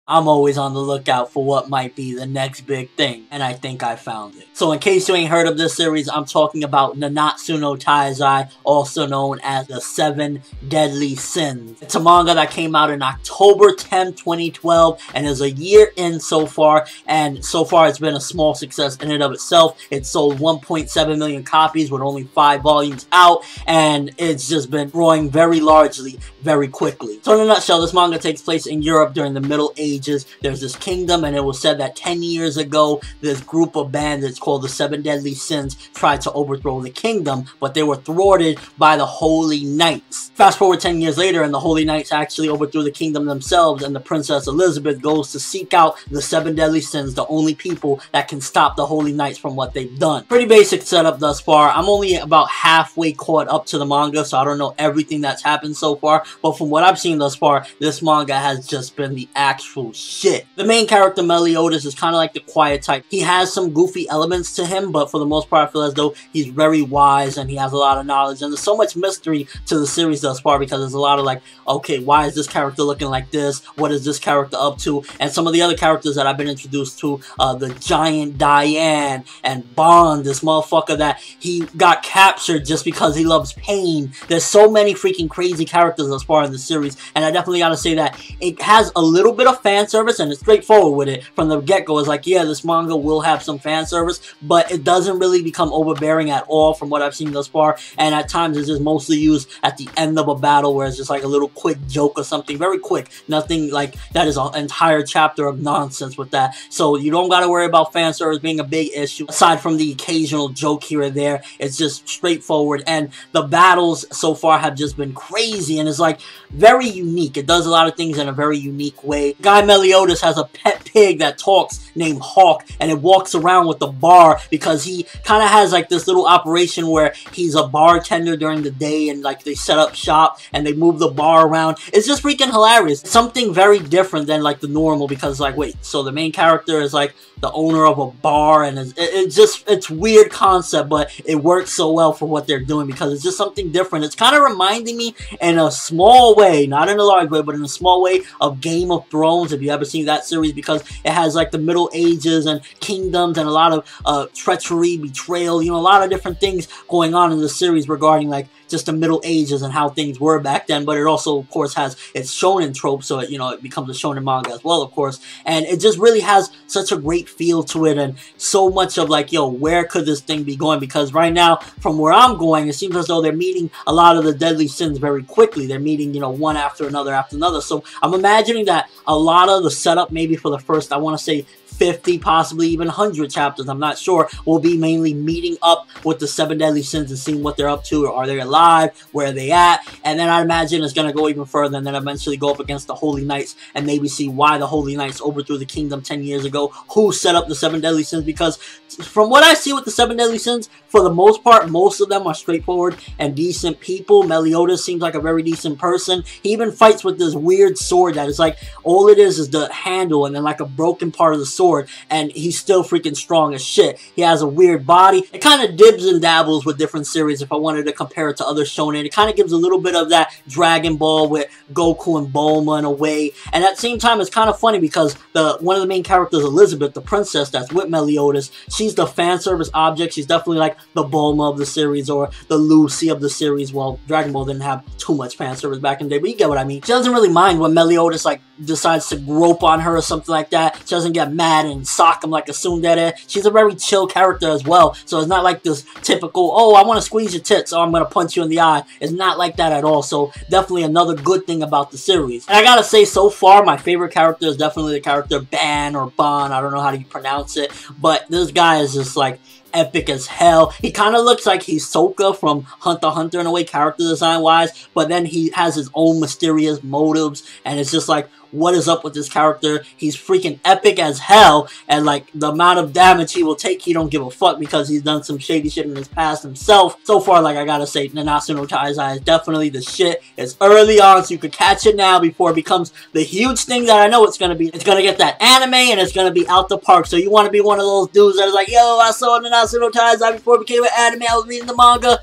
I'm always on the lookout for what might be the next big thing, and I think I found it. So in case you ain't heard of this series, I'm talking about Nanatsu no Taizai, also known as the 7 Deadly Sins. It's a manga that came out in October 10, 2012, and is a year in so far, and so far it's been a small success in and of itself. It sold 1.7 million copies with only 5 volumes out, and it's just been growing very largely, very quickly. So in a nutshell, this manga takes place in Europe during the Middle Ages. There's this kingdom, and it was said that 10 years ago, this group of bandits called the 7 Deadly Sins tried to overthrow the kingdom, but they were thwarted by the Holy Knights. Fast forward 10 years later, and the Holy Knights actually overthrew the kingdom themselves, and the Princess Elizabeth goes to seek out the 7 Deadly Sins, the only people that can stop the Holy Knights from what they've done. Pretty basic setup thus far. I'm only about halfway caught up to the manga, so I don't know everything that's happened so far, but from what I've seen thus far, this manga has just been the actual shit. The main character, Meliodas, is kind of like the quiet type. He has some goofy elements to him, but for the most part, I feel as though he's very wise and he has a lot of knowledge. And there's so much mystery to the series thus far because there's a lot of like, okay, why is this character looking like this? What is this character up to? And some of the other characters that I've been introduced to, the giant Diane and Bond, this motherfucker that he got captured just because he loves pain. There's so many freaking crazy characters thus far in the series, and I definitely gotta say that it has a little bit of fan service, and it's straightforward with it from the get-go. It's like, yeah, this manga will have some fan service, but it doesn't really become overbearing at all from what I've seen thus far, and at times it's just mostly used at the end of a battle where it's just like a little quick joke or something, very quick. Nothing like that is an entire chapter of nonsense with that, so you don't gotta worry about fan service being a big issue. Aside from the occasional joke here or there, it's just straightforward, and the battles so far have just been crazy, and it's like very unique. It does a lot of things in a very unique way. Guy Meliodas has a pet pig that talks named Hawk, and it walks around with the bar because he kind of has like this little operation where he's a bartender during the day, and like they set up shop and they move the bar around. It's just freaking hilarious. Something very different than like the normal, because like, wait, so the main character is like the owner of a bar, and it's weird concept, but it works so well for what they're doing because it's just something different. It's kind of reminding me in a small way, not in a large way, but in a small way, of Game of Thrones, if you ever seen that series, because it has like the Middle Ages and kingdoms and a lot of treachery, betrayal, you know, a lot of different things going on in the series regarding like just the Middle Ages and how things were back then. But it also, of course, has its shonen trope, so it, you know, it becomes a shonen manga as well, of course. And it just really has such a great feel to it, and so much of like, yo, where could this thing be going? Because right now, from where I'm going, it seems as though they're meeting a lot of the deadly sins very quickly. They're meeting, you know, one after another. So I'm imagining that a lot of the setup, maybe for the first, I want to say 50, possibly even 100 chapters, I'm not sure, will be mainly meeting up with the 7 Deadly Sins and seeing what they're up to. Are they alive? Where are they at? And then I imagine it's going to go even further, and then eventually go up against the Holy Knights and maybe see why the Holy Knights overthrew the kingdom 10 years ago, who set up the 7 Deadly Sins, because from what I see with the 7 Deadly Sins, for the most part, most of them are straightforward and decent people. Meliodas seems like a very decent person. He even fights with this weird sword that is like, all it is the handle and then like a broken part of the sword, and he's still freaking strong as shit. He has a weird body. It kind of dibs and dabbles with different series. If I wanted to compare it to other shonen, it kind of gives a little bit of that Dragon Ball with Goku and Bulma in a way, and at the same time it's kind of funny because one of the main characters, Elizabeth, the princess that's with Meliodas, she's the fan service object. She's definitely like the Bulma of the series or the Lucy of the series. Well, Dragon Ball didn't have too much fan service back in the day, but you get what I mean. She doesn't really mind when Meliodas like decides to grope on her or something like that. She doesn't get mad and sock him like a tsundere. She's a very chill character as well, so it's not like this typical, oh, I want to squeeze your tits, so I'm going to punch you in the eye. It's not like that at all, so definitely another good thing about the series. And I gotta say, so far, my favorite character is definitely the character Ban or Bon, I don't know how you pronounce it, but this guy is just like epic as hell. He kind of looks like he's Sokka from Hunter x Hunter in a way, character design wise, but then he has his own mysterious motives, and it's just like, what is up with this character? He's freaking epic as hell, and like the amount of damage he will take, he don't give a fuck because he's done some shady shit in his past himself. So far, like I gotta say, Nanatsu no Taizai is definitely the shit. It's early on, so you could catch it now before it becomes the huge thing that I know it's gonna be. It's gonna get that anime, and it's gonna be out the park. So you want to be one of those dudes that is like, yo, I saw Nanatsu no Taizai before it became an anime, I was reading the manga.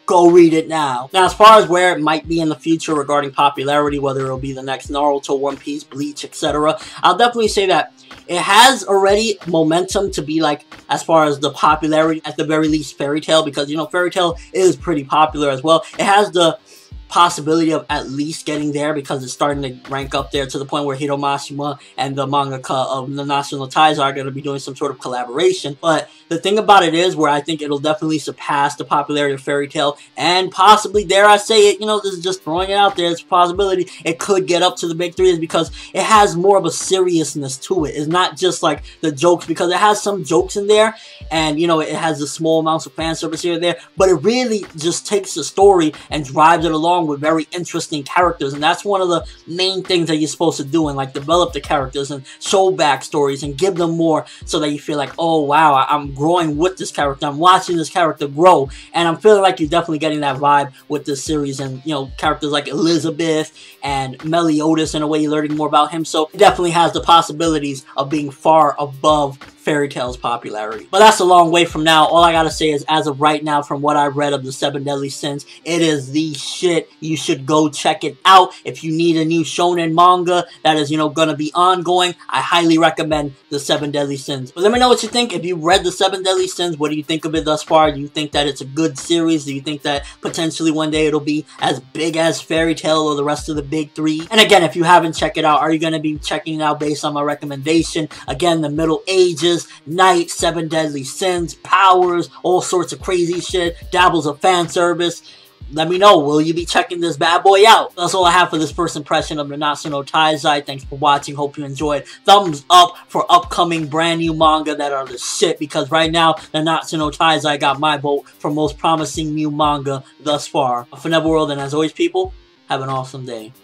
Go read it now. Now, as far as where it might be in the future regarding popularity, whether it'll be the next Naruto, One Piece, Bleach, etc., I'll definitely say that it has already momentum to be like, as far as the popularity, at the very least, Fairy Tail, because, you know, Fairy Tail is pretty popular as well. It has the possibility of at least getting there because it's starting to rank up there to the point where Hiro Mashima and the mangaka of Nanatsu no Taizai are going to be doing some sort of collaboration. But the thing about it is, where I think it'll definitely surpass the popularity of Fairy Tail, and possibly, dare I say it, you know, this is just throwing it out there, it's a possibility it could get up to the big three, is because it has more of a seriousness to it. It's not just like the jokes, because it has some jokes in there, and, you know, it has the small amounts of fan service here and there, but it really just takes the story and drives it along with very interesting characters, and that's one of the main things that you're supposed to do, and like develop the characters and show backstories and give them more, so that you feel like, oh wow, I'm growing with this character, I'm watching this character grow, and I'm feeling like you're definitely getting that vibe with this series. And, you know, characters like Elizabeth and Meliodas, in a way, you're learning more about him, so it definitely has the possibilities of being far above Fairy Tail's popularity. But that's a long way from now. All I gotta say is, as of right now, from what I read of the 7 Deadly Sins, it is the shit. You should go check it out. If you need a new shonen manga that is, you know, gonna be ongoing, I highly recommend the 7 Deadly Sins. But let me know what you think. If you read the 7 Deadly Sins, what do you think of it thus far? Do you think that it's a good series? Do you think that potentially one day it'll be as big as Fairy Tail or the rest of the big three? And again, if you haven't checked it out, are you gonna be checking it out based on my recommendation? Again, the Middle Ages, Night, 7 Deadly Sins, powers, all sorts of crazy shit, dabbles of fan service. Let me know, will you be checking this bad boy out? That's all I have for this first impression of Nanatsu no Taizai. Thanks for watching, hope you enjoyed. Thumbs up for upcoming brand new manga that are the shit, because right now, Nanatsu no Taizai got my vote for most promising new manga thus far. ForneverWorld, and as always, people, have an awesome day.